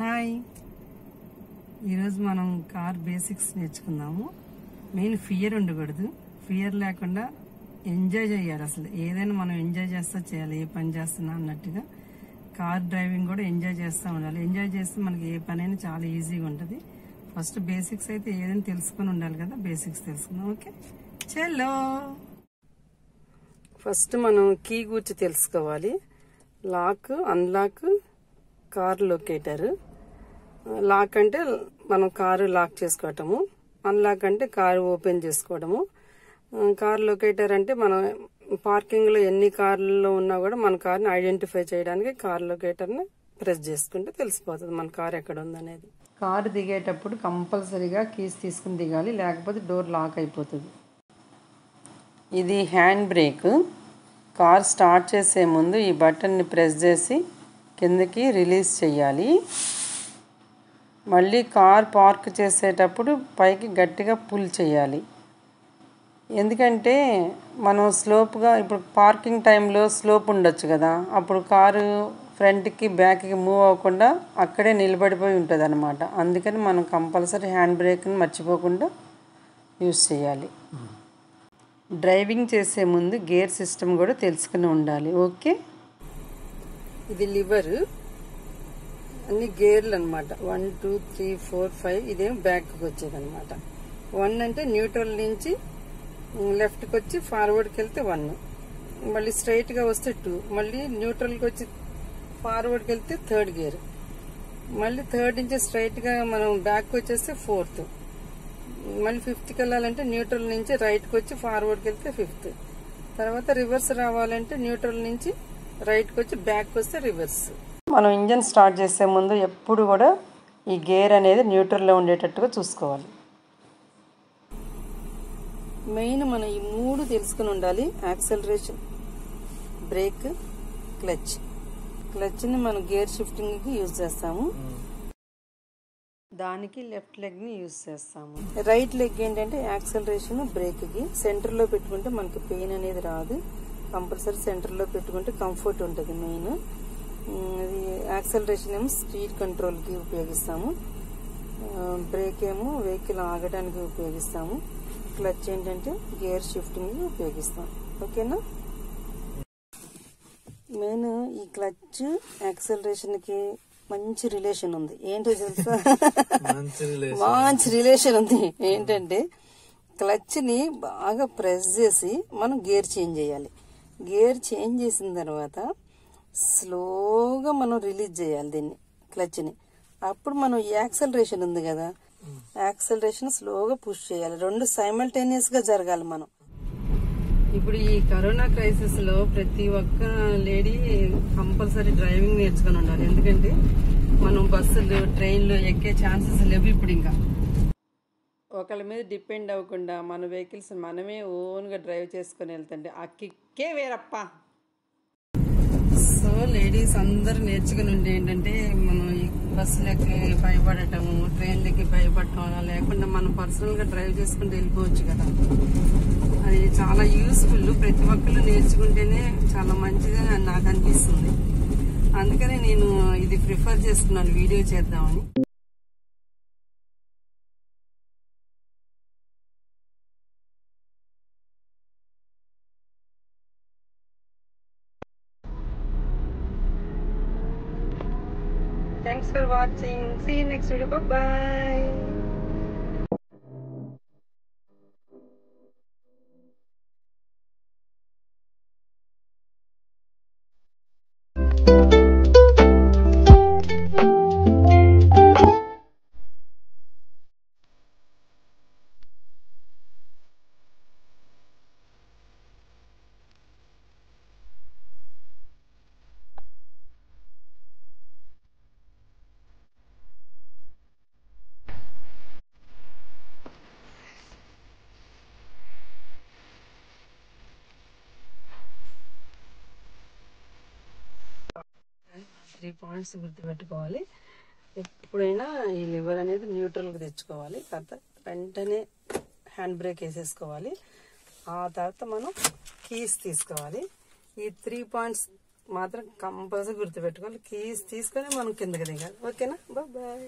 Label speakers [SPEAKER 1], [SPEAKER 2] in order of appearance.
[SPEAKER 1] Hi, ఈరోజు మనం car basics నేర్చుకుందాము. మెయిన్ ఫియర్ ఉండకూడదు. ఫియర్ లేకుండా ఎంజాయ్ చేయాలి. అసలు ఏదైనా మనం ఎంజాయ్ చేస్తా చేయాలి. ఏ పని చేస్తున్నా అన్నట్టుగా కార్ డ్రైవింగ్ కూడా ఎంజాయ్ చేస్తూ ఉండాలి. ఎంజాయ్ చేస్తే మనకి ఏ పనైనా చాలా ఈజీగా ఉంటుంది. ఫస్ట్ బేసిక్స్ అయితే ఏదైనా తెలుసుకుని ఉండాలి కదా. బేసిక్స్ తెలుసుకుందాం. ఓకే, చలో. ఫస్ట్ మనం కీ గురించి తెలుసుకోవాలి. Lock, unlock, car locator. Lock అంటే మనం కారు లాక్ చేసుకోవటము, అన్లాక్ అంటే కారు ఓపెన్ చేసుకోవడము. కార్ లొకేటర్ అంటే మనం పార్కింగ్ లో ఎన్ని కార్లలో ఉన్నా కూడా మన కార్ని ఐడెంటిఫై చేయడానికి కార్ లొకేటర్ ని ప్రెస్ చేసుకుంటే తెలిసిపోతుంది మన కార్ ఎక్కడ ఉందనేది. కారు దిగేటప్పుడు కంపల్సరీగా కీస్ తీసుకుని దిగాలి, లేకపోతే డోర్ లాక్ అయిపోతుంది. ఇది హ్యాండ్ బ్రేక్. కార్ స్టార్ట్ చేసే ముందు ఈ బటన్ని ప్రెస్ చేసి కిందకి రిలీజ్ చేయాలి. మళ్ళీ కార్ పార్క్ చేసేటప్పుడు పైకి గట్టిగా పుల్ చేయాలి. ఎందుకంటే మనం స్లోప్గా, ఇప్పుడు పార్కింగ్ టైంలో స్లోప్ ఉండొచ్చు కదా, అప్పుడు కారు ఫ్రంట్కి బ్యాక్కి మూవ్ అవ్వకుండా అక్కడే నిలబడిపోయి ఉంటుంది అన్నమాట. అందుకని మనం కంపల్సరీ హ్యాండ్ బ్రేక్ని మర్చిపోకుండా యూజ్ చేయాలి. డ్రైవింగ్ చేసే ముందు గేర్ సిస్టమ్ కూడా తెలుసుకుని ఉండాలి. ఓకే, ఇది లివర్, అన్ని గేర్లు అనమాట. 1 2 3 4 5. ఇదేం బ్యాక్కి వచ్చేది అనమాట. 1 అంటే న్యూట్రల్ నుంచి లెఫ్ట్కి వచ్చి ఫార్వర్డ్కి వెళ్తే 1, మళ్ళీ స్ట్రైట్గా వస్తే 2, మళ్ళీ న్యూట్రల్కి వచ్చి ఫార్వర్డ్కి వెళ్తే 3rd గేర్, మళ్ళీ 3rd నుంచి స్ట్రైట్గా మనం బ్యాక్కి వచ్చేస్తే 4th, మళ్ళీ 5th వెళ్ళాలంటే న్యూట్రల్ నుంచి రైట్కి వచ్చి ఫార్వర్డ్కి వెళ్తే 5th. తర్వాత రివర్స్ రావాలంటే న్యూట్రల్ నుంచి రైట్కి వచ్చి బ్యాక్కి వస్తే రివర్స్. మనం ఇంజన్ స్టార్ట్ చేసే ముందు ఎప్పుడు కూడా ఈ గేర్ అనేది న్యూట్రల్లో ఉండేటట్టుగా చూసుకోవాలి. మెయిన్ మనం ఈ 3 తెలుసుకుని ఉండాలి. Acceleration, break, clutch. క్లచ్ని మనం గేర్ షిఫ్టింగ్కి యూజ్ చేస్తాము, దానికి లెఫ్ట్ లెగ్ని యూజ్ చేస్తాము. రైట్ లెగ్ ఏంటంటే యాక్సలరేషన్, బ్రేక్కి సెంటర్లో పెట్టుకుంటే మనకి పెయిన్ అనేది రాదు. కంపల్సరీ సెంటర్లో పెట్టుకుంటే కంఫర్ట్ ఉంటుంది. మెయిన్ యాక్సలరేషన్ ఏమో స్పీడ్ కంట్రోల్కి ఉపయోగిస్తాము, బ్రేక్ ఏమో వెహికల్ ఆగడానికి ఉపయోగిస్తాము, క్లచ్ ఏంటంటే గేర్ షిఫ్టింగ్కి ఉపయోగిస్తాం. ఓకేనా. మెయిన్ ఈ క్లచ్ యాక్సలరేషన్కి మంచి రిలేషన్ ఉంది. ఏంటో తెలుసా? మంచి రిలేషన్ ఉంది. ఏంటంటే క్లచ్ని బాగా ప్రెస్ చేసి మనం గేర్ చేంజ్ చేయాలి. గేర్ చేంజ్ చేసిన తర్వాత స్లోగా మనం రిలీజ్ చేయాలి దీన్ని, క్లచ్ని. అప్పుడు మనం యాక్సలరేషన్ ఉంది కదా, యాక్సలరేషన్ స్లోగా పుష్ చేయాలి. 2 సైమల్టేనియస్ గా జరగాలి. మనం ఇప్పుడు ఈ కరోనా క్రైసిస్ లో ప్రతి ఒక్క లేడీ కంపల్సరీ డ్రైవింగ్ నేర్చుకుని ఉండాలి. ఎందుకంటే మనం బస్సులు, ట్రైన్లు ఎక్కే ఛాన్సెస్ లేవు ఇప్పుడు. ఇంకా ఒకళ్ళ మీద డిపెండ్ అవ్వకుండా మన వెహికల్స్ మనమే ఓన్గా డ్రైవ్ చేసుకుని వెళ్తుంటే ఆ కిక్కే వేరప్ప. సో లేడీస్ అందరూ నేర్చుకుని ఉంటే ఏంటంటే మనం ఈ బస్సులకి భయపడటము, ట్రైన్లకి భయపడటం అలా లేకుండా మనం పర్సనల్గా డ్రైవ్ చేసుకుంటూ వెళ్ళిపోవచ్చు కదా. అది చాలా యూస్ఫుల్. ప్రతి ఒక్కళ్ళు నేర్చుకుంటేనే చాలా మంచిదని నాకు అనిపిస్తుంది. అందుకని నేను ఇది ప్రిఫర్ చేస్తున్నాను, వీడియో చేద్దామని. Thanks for watching. See you next video. Bye-bye. Three points గుర్తుపెట్టుకోవాలి. ఎప్పుడైనా ఈ లివర్ అనేది న్యూట్రల్గా తెచ్చుకోవాలి. తర్వాత వెంటనే హ్యాండ్ బ్రేక్ వేసేసుకోవాలి. ఆ తర్వాత మనం కీస్ తీసుకోవాలి. ఈ 3 పాయింట్స్ మాత్రం కంపల్సరీ గుర్తుపెట్టుకోవాలి. కీస్ తీసుకొని మనం కిందకి దిగాలి. ఓకేనా? బాయ్.